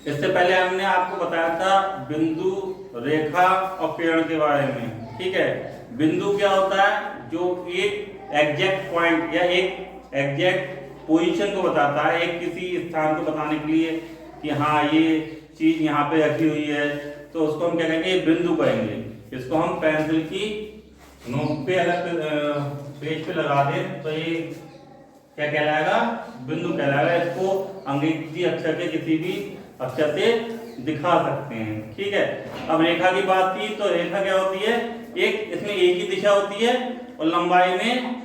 इससे पहले हमने आपको बताया था बिंदु, रेखा और किरण के बारे में। ठीक है, बिंदु क्या होता है? जो एक एग्जैक्ट पॉइंट या एक एग्जैक्ट पोजीशन को बताता है, एक किसी स्थान को बताने के लिए कि हाँ ये चीज यहाँ पे रखी हुई है, तो उसको हम क्या कहेंगे? बिंदु कहेंगे। इसको हम पेंसिल की नोक पे अलग पेज पे लगा दें तो ये क्या कहलाएगा? बिंदु कहलाएगा। इसको अंग्रेजी अक्षर के किसी भी अक्षर से दिखा सकते हैं। ठीक है, अब रेखा की बात की तो रेखा क्या होती है? एक इसमें एक ही दिशा होती है और लंबाई में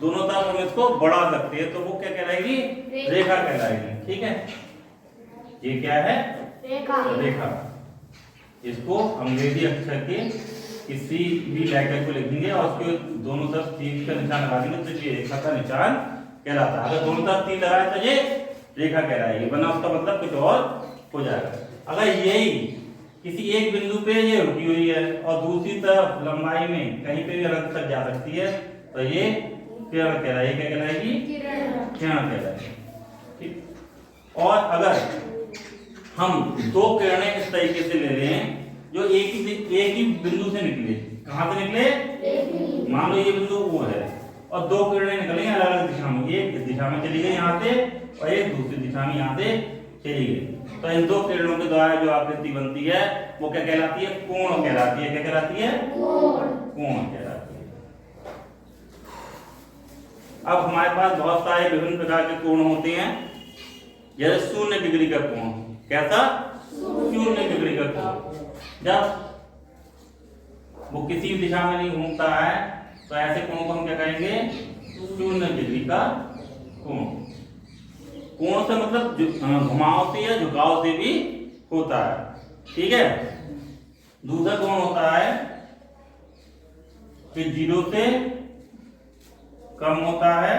दोनों तरफ हम इसको बढ़ा सकते हैं, तो वो क्या कहलाएगी? रेखा कहलाएगी। ठीक है, ये क्या है? रेखा। इसको अंग्रेजी अक्षर के किसी भी लेटर को लिखेंगे और उसके दोनों तरफ तीर का निशान लगा देंगे तो ये रेखा का निशान कहलाता है। अगर दोनों तरफ तीर लगाए तो ये रेखा कहलाएगी, वरना उसका मतलब कुछ और हो जाएगा। अगर यही किसी एक बिंदु पे ये रुकी हुई है और दूसरी तरफ लंबाई में कहीं पे भी अलग तक जा सकती है तो ये किरण कहलाएगी। क्या कहलाएगी? किरण कहलाएगी। ठीक, और अगर हम दो किरणें इस तरीके से ले लें जो एक ही बिंदु से निकले, कहां से निकले? मान लो ये बिंदु वो है और दो किरणें निकली अलग अलग दिशा में, एक इस दिशा में चली गई यहाँ से और एक दूसरी दिशा में यहाँ से चली गई, तो इन दो किरणों के द्वारा जो आकृति बनती है वो क्या कहलाती है? कोण कहलाती है। क्या कहलाती है? कोण कहलाती है। अब हमारे पास बहुत सारे विभिन्न प्रकार के कोण होते हैं, जैसे 0 डिग्री का कोण। कैसा? 0 डिग्री का कोण। जब वो किसी भी दिशा में नहीं घूमता है तो ऐसे कोण को हम क्या कहेंगे? 0 डिग्री का कोण। कोण से मतलब घुमाव से या झुकाव से भी होता है। ठीक है, दूसरा कोण होता है कि 0 से कम होता है,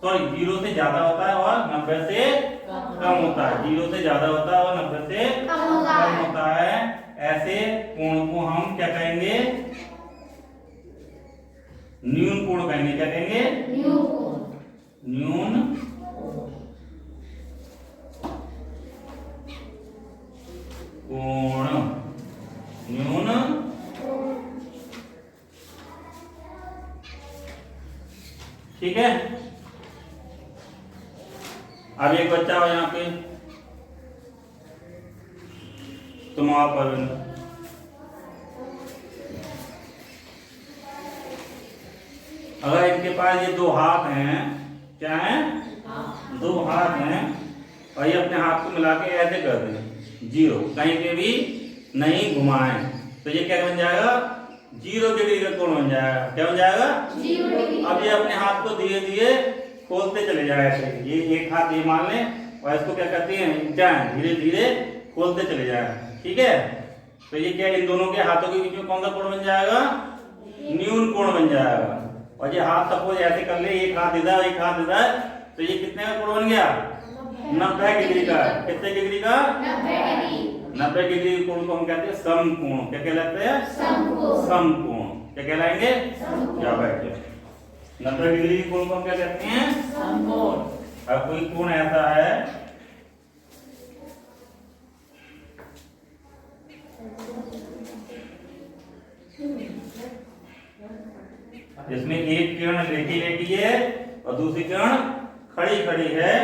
सॉरी 0 से ज्यादा होता है और 90 से कम होता है। 0 से ज्यादा होता है और 90 से कम होता है। ऐसे कोण को हम क्या कहेंगे? न्यून कोण कहेंगे। क्या कहेंगे? न्यून कोण। न्यून ठीक है। अब एक बच्चा हो यहाँ पे, तुम आप अगर इनके पास ये दो हाथ हैं, क्या है? दो हाथ हैं और ये अपने हाथ को मिला के ऐसे कर दें 0, कहीं पे भी नहीं घुमाएं, तो ये क्या बन जाएगा? 0 डिग्री का कोण बन जाएगा। क्या बन जाएगा? 0 डिग्री। अब ये अपने हाथ को धीरे धीरे खोलते चले जाएगा। ये एक हाथ ये मान लें और इसको क्या करते हैं? जाएं, धीरे धीरे खोलते चले जाएं। ठीक है, तो ये क्या? इन दोनों के हाथों के बीच में कौन सा कोण बन जाएगा? न्यून कोण बन जाएगा। और ये हाथ सपोज ऐसे कर ले, एक हाथ इधर एक हाथ इधर, तो ये कितने का कोण बन गया? 90 डिग्री का। कितने डिग्री का? 90 डिग्री कोण को हम कहते हैं समकोण। क्या कहलाते हैं? समकोण। क्या कहलाएंगे? या बैठे 90 डिग्री कोण को हम क्या कहते हैं? समकोण। अब कोई कोण ऐसा है जिसमें एक किरण लेटी लेटी है और दूसरी किरण खड़ी खड़ी है,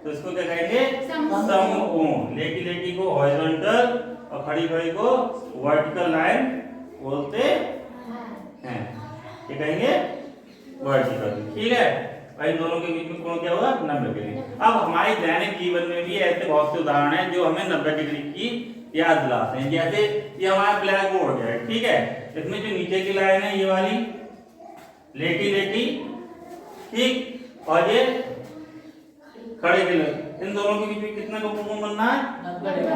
तो इसको क्या कहेंगे? समकोण। लेटी लेटी को हॉरिजॉन्टल और खड़ी खड़ी को वर्टिकल लाइन बोलते हैं। क्या कहेंगे? वर्टिकल। ठीक है, और इन दोनों के बीच में कोण क्या होगा? 90 डिग्री। अब हमारे दैनिक जीवन में भी ऐसे बहुत से उदाहरण हैं जो हमें 90 डिग्री की याद दिलाते हैं। जैसे ये हमारा ब्लैक बोर्ड है, ठीक है, इसमें जो नीचे की लाइन है ये वाली लेटी लेटी, ठीक, और ये खड़े के लिए, इन दोनों के बीच में कितना का कोण बनना है?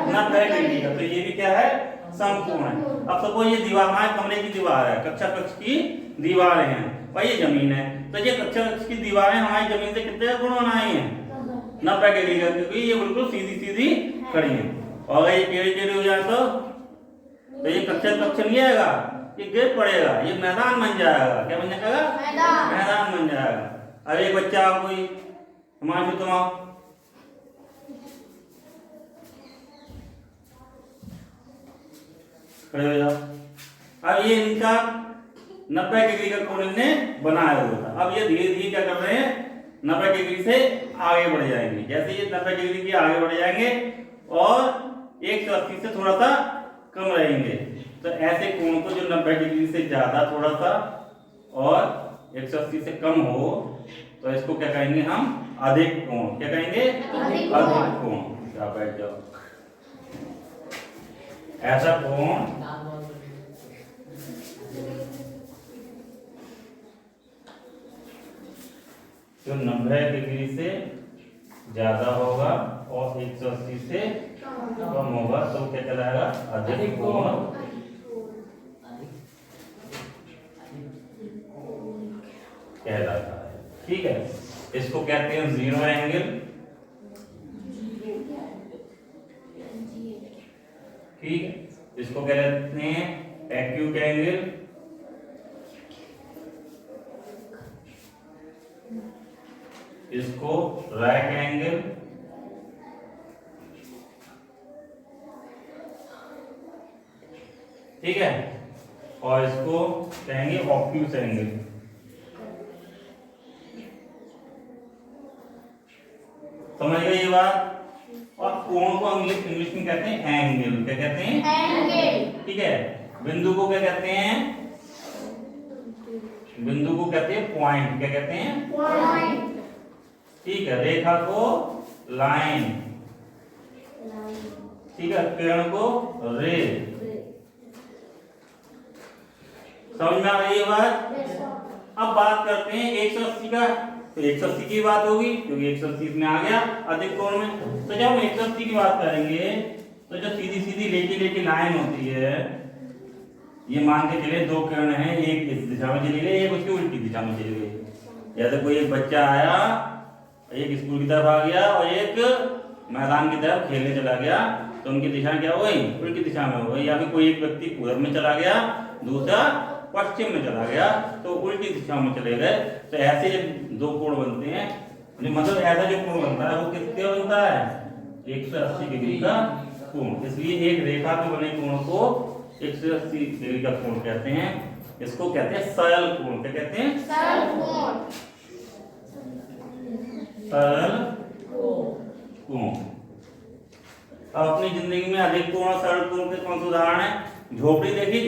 90 डिग्री का। तो ये भी क्या है? समकोण है। अब सपोज ये दीवार, हमारे कमरे की दीवार है, कक्षा कक्ष की दीवारें हैं और ये जमीन है, तो ये कक्षा कक्ष की दीवारें हमारी जमीन से कितने का कोण बनाई है? 90 डिग्री का, क्योंकि ये बिल्कुल सीधी सीधी खड़ी है। और ये टेढ़ी टेढ़ी हो जाए तो ये कक्षा कक्ष नहीं आएगा, ये गिर पड़ेगा, ये मैदान बन जाएगा। क्या बन जाएगा? मैदान बन जाएगा। अब एक बच्चा कोई हिमांशु, तुम खड़े हो जाओ। अब ये इनका 90 डिग्री का कोण इन्होंने बनाया हुआ था। अब ये धीरे धीरे क्या कर रहे हैं, 90 डिग्री से आगे बढ़ जाएंगे। जैसे ये 90 डिग्री के आगे बढ़ जाएंगे और 180 से थोड़ा सा कम रहेंगे, तो ऐसे कोण को जो 90 डिग्री से ज्यादा थोड़ा सा और 180 से कम हो, तो इसको क्या कहेंगे हम, अधिक कोण। क्या कहेंगे, अधिक कोण। क्या बैठ जाओ। ऐसा कोण जो 90 डिग्री से ज्यादा होगा और 180 से कम होगा, तो क्या कहलाएगा, अधिक कोण कहलाता है। ठीक है, इसको कहते हैं जीरो एंगल। ठीक है, इसको कहते हैं एक्यूट एंगल। इसको राइट एंगल। ठीक है, और इसको कहेंगे ऑब्ट्यूस एंगल। समझ गए ये बात। और कोण को इंग्लिश में कहते हैं एंगल। क्या कहते हैं, एंगल। ठीक है, बिंदु को क्या कहते हैं, बिंदु को कहते हैं पॉइंट। क्या कहते हैं, पॉइंट। ठीक है, रेखा को लाइन। ठीक है, किरण को रे। समझ में आ रही है बात। अब बात करते हैं 180 का। तो 180 की बात होगी क्योंकि 180 में आ गया अधिक कोण में। तो जब हम 180 की बात करेंगे तो जो सीधी सीधी लेटी लाइन होती है, ये मान के चले दो किरण हैं, एक इस दिशा में चली गई, एक उसकी उल्टी दिशा में चली गई। जैसे कोई एक बच्चा आया, एक स्कूल की तरफ आ गया और एक मैदान की तरफ खेलने चला गया, तो उनकी दिशा क्या हो गई, उल्टी दिशा में हो गई। या फिर कोई एक व्यक्ति पूर्व में चला गया, दूसरा पश्चिम में चला गया, तो उल्टी दिशा में चले गए। तो ऐसे जब दो कोण बनते हैं, मतलब ऐसा जो कोण बनता है वो किसके बनता है, 180 डिग्री का कोण। इसलिए एक रेखा के बने कोण को 180 डिग्री का कोण कहते हैं। इसको कहते हैं सरल कोण। क्या कहते हैं, सरल कोण। सरल कोण। अब अपनी जिंदगी में अधिक कोण और सरल कोण के कौन से उदाहरण है। झोपड़ी देखी,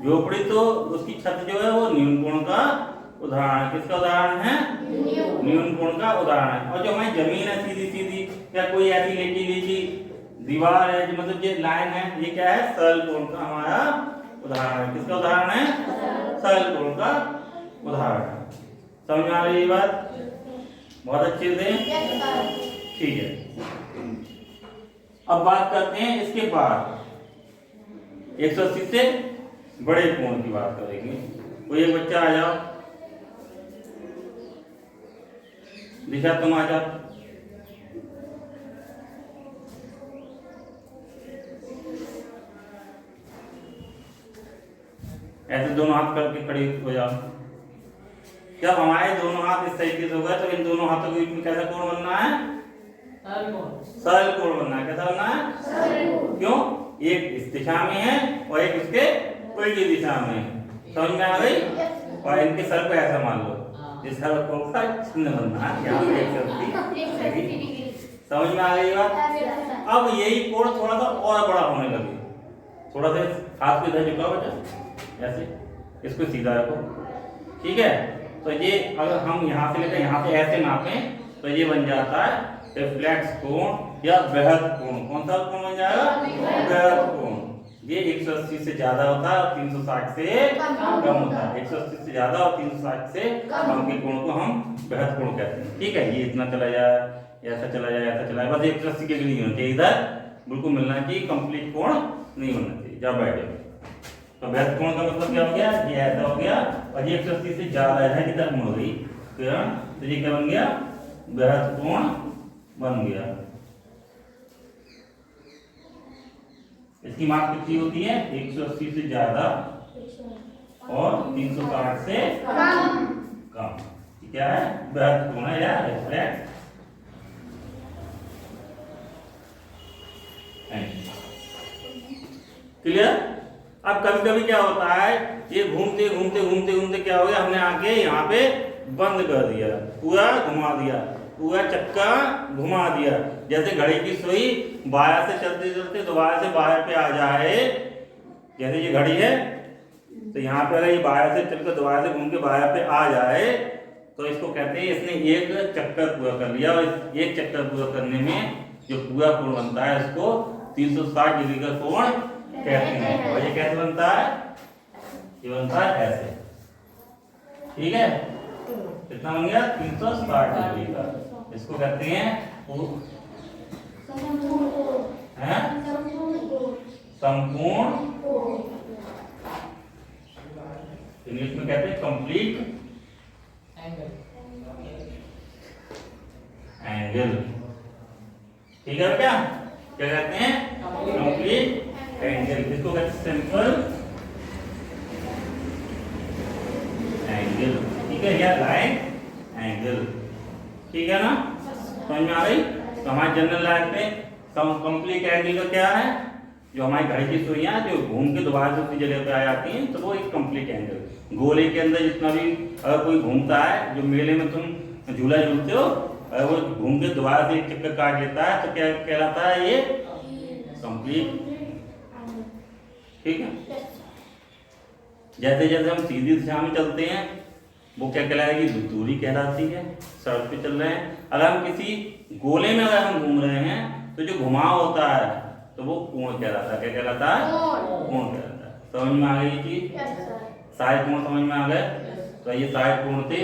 झोपड़ी तो उसकी छत जो है वो न्यून कोण का उदाहरण है। किसका उदाहरण है, न्यून कोण का उदाहरण है। और जो हमारी जमीन है सीधी सीधी, या कोई ऐसी लेटी दीवार है, जो मतलब ये लाइन है, ये क्या है, सरल कोण का हमारा उदाहरण है। किसका उदाहरण है, सरल कोण का उदाहरण है। समझ में आ रही है बात, बहुत अच्छे से। ठीक है, अब बात करते हैं इसके बाद 180 से बड़े कोण की बात करेंगे। कोई एक बच्चा आ जाओ, दिशा तुम आ जाओ। ऐसे दोनों हाथ करके खड़े हो जाओ। जब हमारे दोनों हाथ इस तरीके से हो गए, तो इन दोनों हाथों के बीच में कैसा कोण बनना है, सरल कोण बनना है। कैसा बनना है, क्यों, एक इस दिशा में है और एक उसके उल्टी दिशा में। समझ में आ गई। और इनके सर को ऐसा मान लो, इस सर को चिन्ह बनना है, यहाँ पे 180। समझ में आ गई बात। अब यही कोण थोड़ा सा और बड़ा होने लगे। थोड़ा सा हाथ को इधर झुकाओ बेटा, ऐसे इसको सीधा रखो। ठीक है, तो ये अगर हम यहाँ से लेकर यहाँ से ऐसे नापें, तो ये बन जाता है रिफ्लेक्स कोण या बृहद कोण। कौन सा कोण बन जाएगा, बृहद कोण। ये 180 से ज्यादा होता है और 360 से कम होता है। 180 से ज्यादा और 360 से कम के कोण को हम बृहद कोण कहते हैं। ठीक है, ये इतना चला जाए, ऐसा चला जाए, ऐसा चला जाए, बस 180 के नहीं होना चाहिए, इधर बिल्कुल मिलना चाहिए, कंप्लीट कोण नहीं होना चाहिए। जब बैठे तो बृहद कोण का मतलब क्या हो गया, ये ऐसा हो गया और ये 180 से ज्यादा है की तरफ मुड़ गई किरण, तो ये क्या बन गया, बृहद कोण बन गया। इसकी माप कितनी होती है, 180 से ज्यादा और 360 से कम। क्या है, बृहद कोण है या रिफ्लेक्स क्लियर? अब कभी कभी क्या होता है, ये घूमते घूमते घूमते घूमते क्या हो गया, हमने आके यहाँ पे बंद कर दिया, पूरा घुमा दिया, पूरा चक्का घुमा दिया। जैसे घड़ी की सुई बाया से चलते चलते दोबारा से बाया पे आ जाए, जैसे ये घड़ी है तो यहाँ पे अगर ये बाया से चलकर दोबारा से घूम के बाया पे आ जाए तो इसको कहते हैं इसने एक चक्कर पूरा कर लिया। और एक चक्कर पूरा करने में जो पूरा कोण बनता है उसको 360 डिग्री का कोण कहते हैं। और ये कैसे बनता है, ये बनता है ऐसे, ठीक है? कितना बन गया, 360 डिग्री का। इसको कहते हैं संपूर्ण, इंग्लिश में कहते हैं कंप्लीट एंगल। ठीक है बेटा, क्या कहते हैं, कंप्लीट एंगल। इसको कहते हैं सिंपल एंगल, ठीक है, या लाइन एंगल, ठीक है ना? समझ में आ गई? तो हमारे जनरल लाइफ में कंप्लीट एंगल का क्या है, जो हमारी घड़ी की सुइयां जो घूम के दोबारा से उसी जगह पे आ जाती हैं, तो वो एक कंप्लीट एंगल। गोले के अंदर जितना भी अगर कोई घूमता है, जो मेले में तुम झूला झूलते हो, अगर वो घूम के दोबारा से एक चक्कर काट लेता है तो क्या कहलाता है, ये कंप्लीट, ठीक है? जैसे जैसे हम सीधी दिशा में चलते हैं वो क्या कहलाएगी, दूरी कहलाती है, सड़क पे चल रहे हैं। अगर हम किसी गोले में अगर हम घूम रहे हैं तो जो घुमाव होता है तो वो कोण कहलाता है। क्या कहलाता है, कोण कहलाता है। समझ में आ गई चीज? सारे कोण समझ में आ गए? तो ये सारे कोण थे